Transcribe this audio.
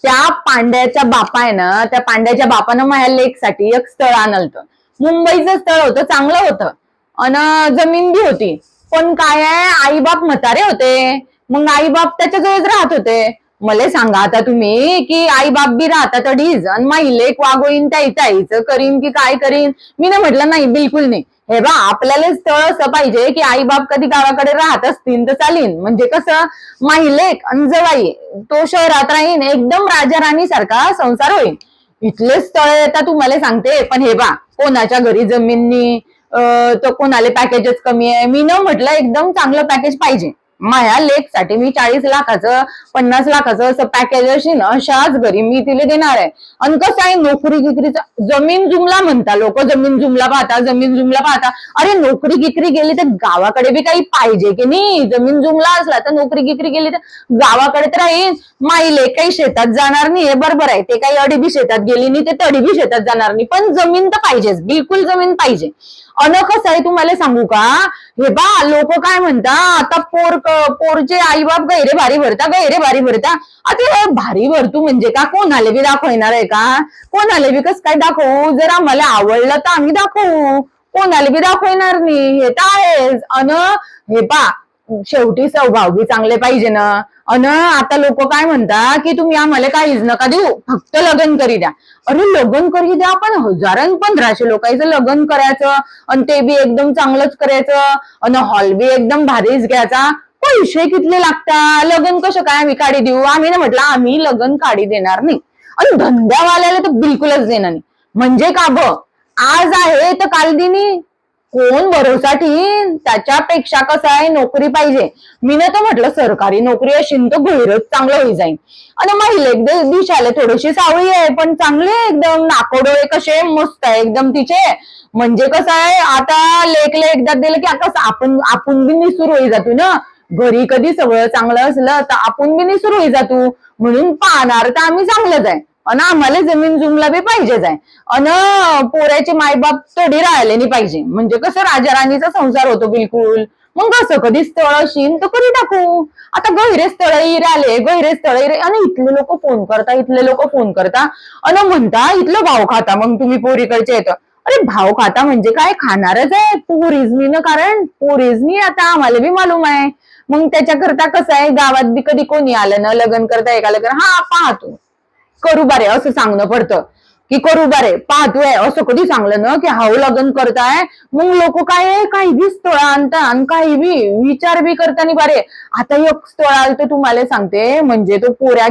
त्या पांड्याच्या बापा आहे ना, त्या पांड्याच्या बापानं माझ्या लेकसाठी एक स्थळ आणलं. मुंबईचं स्थळ होतं, चांगलं होतं आणि जमीन बी होती. पण काय आहे, आई बाप म्हातारे होते. मग आई बाप त्याच्याजवळच राहत होते. मला सांगा आता तुम्ही की आई बाप बी राहतात अडीच आणि माई लेक वागोईन त्याचं करीन की काय करीन. मी ना म्हटलं नाही, बिलकुल नाही. हे बा, आपल्याला स्थळ असं पाहिजे की आई बाप कधी गावाकडे राहत असतील तर चालीन. म्हणजे कसं, माई लेक आणि जवाई तो शहरात राहीन, एकदम राजा राणी सारखा संसार होईल. इथले स्थळ येतात तुम्हाला सांगते. पण हे बा, कोणाच्या घरी जमीननी तो कोणाला पॅकेजच कमी आहे. मी न म्हटलं एकदम चांगलं पॅकेज पाहिजे. माझ्या लेक साठी मी 40 लाखाचं 50 लाखाचं असं पॅकेज असेल अशाच घरी मी तिला देणार आहे. आणि कसं आहे, नोकरी गिकरीचा जमीन जुमला म्हणता लोक, जमीन जुमला पाहता, जमीन जुमला पाहता. अरे नोकरी गिकरी गेली तर गावाकडे बी काही पाहिजे की नाही. जमीन जुमला असला तर नोकरी गिकरी गेली तर गावाकडे तर राहील. माई लेक काही शेतात जाणार नाही, हे बरोबर आहे. ते काही अडी बी शेतात गेली नाही, ते तडी बी शेतात जाणार नाही. पण जमीन तर पाहिजेच, बिलकुल जमीन पाहिजे. अन कसं आहे तुम्हाला सांगू का, हे बा लोक काय म्हणता आता पोरचे आई बाप गैरे भारी भरता, गैरे भारी भरता. आता भारी भरतू म्हणजे का, कोणाला बी दाखवणार आहे का? कोणाला बी कस काय दाखवू? जर आम्हाला आवडलं तर आम्ही दाखवू, कोणाला बी दाखवणार नाही, हे तर आहेच. अन हे पा, शेवटी स्वभाव बी चांगले पाहिजे ना. अन आता लोक काय म्हणता की तुम्ही आम्हाला काहीच नका देऊ, फक्त लग्न करी द्या. अरे लग्न करी द्या, पण 1000-1500 लोकांचं लग्न करायचं आणि ते बी एकदम चांगलंच करायचं आणि हॉल बी एकदम भारीच घ्यायचा. पैसे कितले लागता, लग्न कसं काय आम्ही काढी देऊ? आम्ही ना म्हटलं आम्ही लग्न काढी देणार नाही आणि धंद्यावाल्याला तर बिलकुलच देणार नाही. म्हणजे का ब, आज आहे तर काल दिनी कोण भरोसा ठेवीन? त्याच्यापेक्षा कसं आहे, नोकरी पाहिजे. मी ना तर म्हटलं सरकारी नोकरी असेल तर गैरच चांगलं होई जाईल. आणि महिला दिशाले थोडीशी सावळी आहे, पण चांगले एकदम नाकोडोळे कसे मस्त आहे एकदम तिचे. म्हणजे कसं आहे, आता लेकले एकदा दिलं की आता आपण बी निसूर होई जातो ना. घरी कधी सगळं चांगलं असलं तर आपण बी निसूर होई जातो. म्हणून पाहणार तर आम्ही चांगलंच आहे आणि आम्हाला जमीन जुमला बी पाहिजेच आहे. अन पोऱ्याचे मायबाप तोडी राहिले नाही पाहिजे. म्हणजे कसं राजा राणीचा संसार होतो बिलकुल. मग कसं कधी स्थळ असेल तर कधी टाकू. आता गैरे स्थळ राहिले, गैरे स्थळ आणि इथले लोक फोन करता, इथले लोक फोन करता आणि म्हणता इथलं भाव खाता मग तुम्ही पोरीकडचे येतं. अरे भाव खाता म्हणजे काय, खाणारच आहे पोरीजनी ना, कारण पोरीजनी आता आम्हाला बी मालूम आहे. मग त्याच्याकरता कसं आहे, गावात बी कधी कोणी आलं ना लग्न करता, एका लग्न हा पाहतो करू बारे असं सांगणं पडतं की करू बारे पाहतोय असं कधी सांगलं ना की हाव लग्न करताय. मग लोक काय काही बी स्थळ आणता आणि काही बी विचार बी करताना बारे. आता एक स्थळ आलं तर तुम्हाला सांगते, म्हणजे तो पोऱ्या